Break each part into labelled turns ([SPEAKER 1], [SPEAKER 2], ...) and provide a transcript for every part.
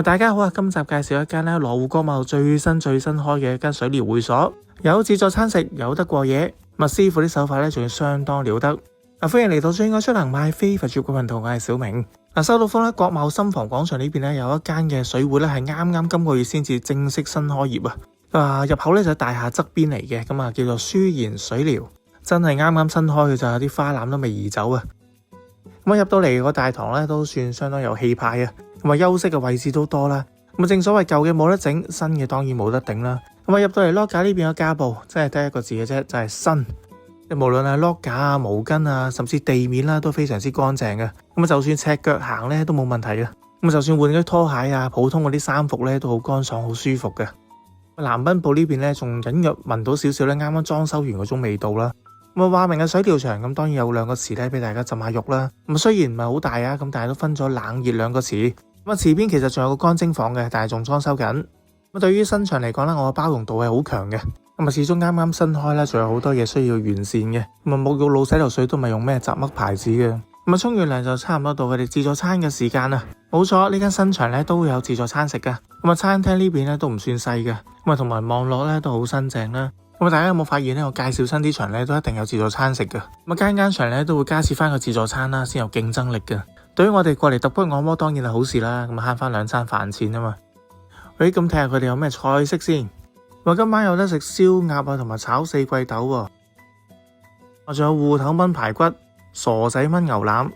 [SPEAKER 1] 大家好啊！今集介紹一間咧羅湖國貿最新開嘅一間水療會所，有自助餐食，有得過夜。師傅啲手法咧仲要相當了得。歡迎嚟到最愛出行買飛佛節嘅頻道，我係小明。收到風咧，國貿深房廣場呢邊咧有一間嘅水會咧係啱今個月先至正式新開業啊！入口咧就喺大廈側邊嚟嘅，咁叫做舒妍水療，真係啱新開嘅咋，啲花籃都未移走啊！入到嚟個大堂咧都算相當有氣派啊！休息嘅位置都多啦。正所謂舊嘅冇得整，新嘅當然冇得頂啦。入到嚟碌架呢邊嘅架步，真係得一個字嘅啫，就係新。無論係碌架啊、毛巾啊，甚至地面啦，都非常之乾淨嘅。就算赤腳行咧都冇問題嘅。就算換啲拖鞋啊、普通嗰啲衫服咧，都好乾爽、好舒服嘅。南濱部呢邊咧，仲隱約聞到少少咧，啱裝修完嗰種味道啦。話明係水療場，咁當然有兩個池咧俾大家浸下浴啦。雖然唔係好大啊，咁但係都分咗冷熱兩個池。池邊其實仲有個乾蒸房嘅，但係仲裝修緊。對於新場嚟講咧，我嘅包容度係好強嘅。始終啱新開咧，仲有好多嘢需要完善嘅。冇用老洗頭水都咪用咩雜嘜牌子嘅。沖完涼就差唔多到佢哋自助餐嘅時間啦。冇錯，呢間新場咧都會有自助餐食噶。餐廳呢邊咧都唔算細嘅。同埋望落咧都好新淨啦。大家有冇發現咧？我介紹新啲場咧都一定有自助餐食嘅。間場咧都會加設翻個自助餐啦，先有競爭力嘅。對於我哋過嚟揼骨按摩當然係好事啦，慳翻2餐飯錢啊嘛。咁睇下佢哋有咩菜式先。今晚有得食燒鴨啊，同埋炒四季豆喎。仲有芋頭炆排骨、傻仔炆牛腩。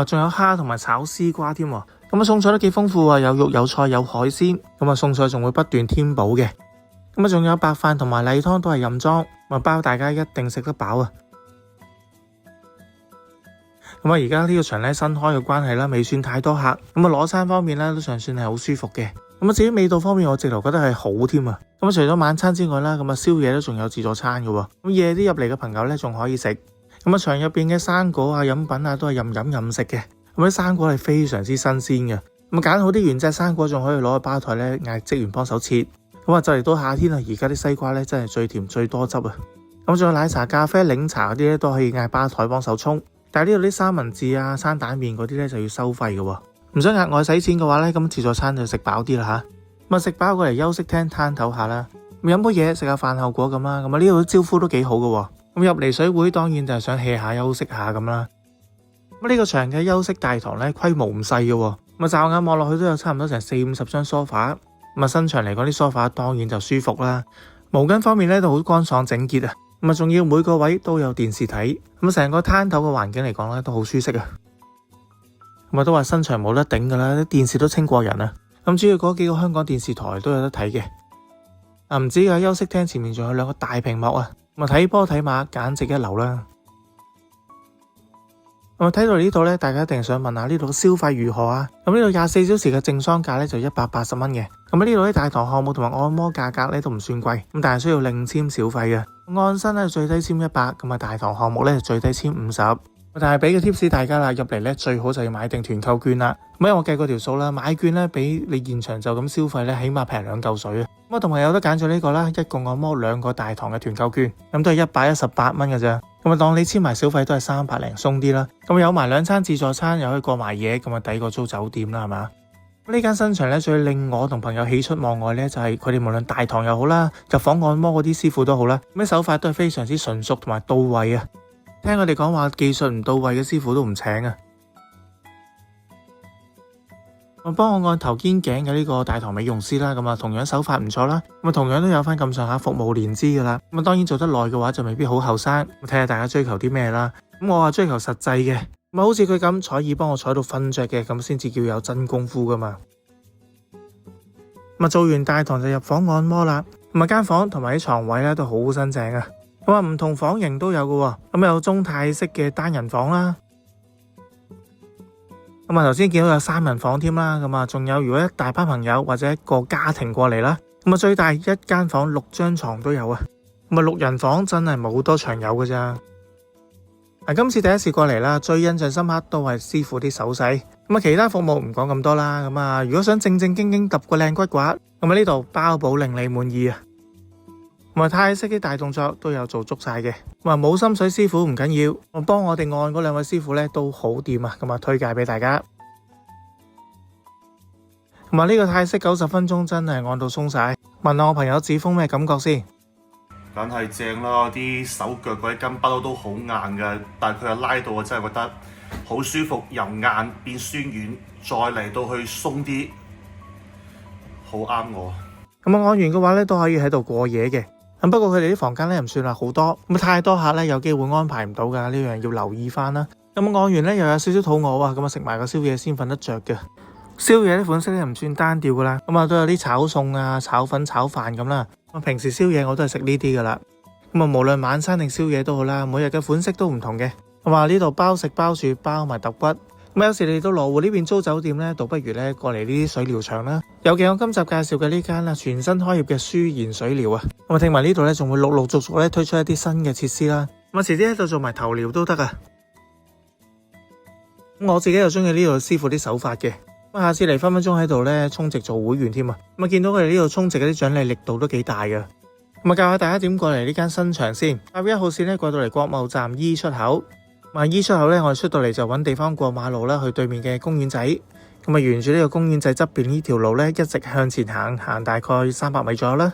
[SPEAKER 1] 仲有蝦同埋炒絲瓜添。餸菜都幾豐富啊，有肉有菜有海鮮。餸菜仲會不斷添補嘅。仲有白飯同埋例湯都係任裝，包大家一定食得飽啊！而家呢個場咧新開嘅關係啦，未算太多客。攞餐方面咧都尚算係好舒服嘅。至於味道方面，我直頭覺得係好添啊！除咗晚餐之外啦，宵夜都仲有自助餐嘅。夜啲入嚟嘅朋友咧仲可以食。場入邊嘅生果啊、飲品啊都係任食嘅。啲生果係非常之新鮮嘅。揀好啲原隻生果，仲可以攞去吧台咧嗌職員幫手切。就嚟到夏天啦，而家啲西瓜咧真係最甜最多汁啊！仲有奶茶、咖啡、檸茶嗰啲咧都可以嗌吧台幫手沖。但係呢度啲三文治啊、生蛋麵嗰啲咧就要收費嘅。唔想額外使錢嘅話咧，咁自助餐就食飽啲啦吓。食飽過嚟休息廳攤唞下啦，飲杯嘢食下飯後果咁啦。呢度招呼都幾好嘅。入嚟水會當然就係想 hea 下休息下咁啦。呢個場嘅休息大堂咧規模唔細嘅。驟眼望落去都有差唔多成40-50張梳化。新場嚟講啲梳化當然就舒服啦。毛巾方面咧都好乾爽整潔啊。仲要每個位都有電視睇。成個攤頭嘅環境嚟講咧都好舒適啊。都話新場冇得頂噶啦，啲電視都清過人啊。主要嗰幾個香港電視台都有得睇嘅。唔止啊，休息廳前面仲有2個大屏幕啊。睇波睇馬簡直一流啦。睇到呢度咧，大家一定想問下呢度嘅消費如何啊？呢度24小時嘅正裝價咧就180蚊嘅。呢度啲大堂項目同埋按摩價格咧都唔算貴，但係需要另簽小費嘅。按身咧最低簽100，大堂項目咧最低簽50。但係俾個 tips 大家啦，入嚟咧最好就要買定團購券啦。因為我計過條數啦，買券咧比你現場就咁消費咧起碼平2嚿水啊。同埋有得揀咗呢個啦，一個按摩2個大堂嘅團購券，都係118蚊嘅咋。當你簽埋小費都係300零鬆啲啦。有埋2餐自助餐，又可以過埋夜，抵過租酒店啦，係嘛？呢間新場咧最令我同朋友喜出望外咧，就係佢哋無論大堂又好啦，入房按摩嗰啲師傅都好啦，手法都係非常之純熟同埋到位啊。聽佢哋講話技術唔到位嘅師傅都唔請啊。幫我按頭肩頸嘅呢個大堂美容師啦，同樣手法唔錯啦，同樣都有翻咁上下服務年資噶啦。當然做得耐嘅話就未必好後生，睇下大家追求啲咩啦。我話追求實際嘅，好似佢咁坐椅幫我坐到瞓着嘅，咁先至叫有真功夫噶嘛。做完大堂就入房按摩啦。間房同埋啲床位咧都好新淨啊。唔同房型都有嘅，有中泰式嘅單人房啦。頭先見到有3人房添啦。仲有如果一大班朋友或者一個家庭過嚟啦，最大一間房6張床都有啊。6人房真係冇多場有嘅咋。今次第一次過嚟啦，最印象深刻都係師傅啲手勢。其他服務唔講咁多啦。如果想正正經經揼個靚骨嘅話，呢度包保令你滿意啊。泰式啲大動作都有做足晒嘅。冇心水師傅唔緊要，幫我哋按嗰2位師傅咧都好掂啊。推介俾大家。同埋呢個泰式90分鐘真係按到鬆晒。問下我朋友子峰咩感覺先？
[SPEAKER 2] 梗係正啦，啲手腳嗰啲筋不嬲都好硬嘅，但係佢又拉到我真係覺得好舒服，由硬變酸軟，再嚟到去鬆啲，好啱我。
[SPEAKER 1] 咁按完嘅話咧都可以喺度過夜嘅。咁不過佢哋啲房間咧唔算話好多，咁太多客咧有機會安排唔到㗎，呢樣要留意翻啦。咁按完咧又有少少肚餓啊，咁啊食埋個宵夜先瞓得着嘅。宵夜啲款式咧唔算單調噶啦，咁啊都有啲炒餸啊、炒粉、炒飯咁啦。咁平時宵夜我都係食呢啲噶啦。咁啊無論晚餐定宵夜都好啦，每日嘅款式都唔同嘅。咁啊呢度包食包住包埋揼骨。咁有時嚟到羅湖呢邊租酒店咧，倒不如咧過嚟呢啲水療場啦。尤其我今集介紹嘅呢間啦，全新開業嘅舒顏水療啊。咁啊聽聞呢度咧仲會陸陸續續咧推出一啲新嘅設施啦。咁啊遲啲喺度做埋頭療都得啊。咁我自己又中意呢度師傅啲手法嘅。咁下次嚟分分鐘喺度咧充值做會員添啊。咁啊見到佢哋呢度充值嗰啲獎勵力度都幾大噶。咁啊教下大家點過嚟呢間新場先。8月1號線咧過到嚟國貿站 E 出口。E 出口咧，我哋出到嚟就揾地方過馬路啦，去對面嘅公園仔。咁啊，沿住呢個公園仔側邊呢條路咧，一直向前行，行大概300米左右啦。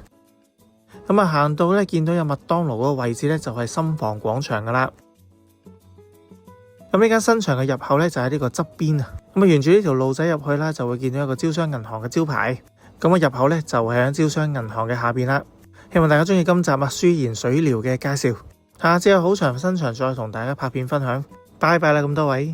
[SPEAKER 1] 咁啊，行到咧見到有麥當勞嗰個位置咧，就係深房廣場噶啦。咁呢間新場嘅入口咧就喺呢個側邊啊。咁啊，沿住呢條路仔入去啦，就會見到一個招商銀行嘅招牌。咁啊，入口咧就係喺招商銀行嘅下邊啦。希望大家中意今集舒顏水療嘅介紹。下次有好長新場再同大家拍片分享，拜拜啦咁多位。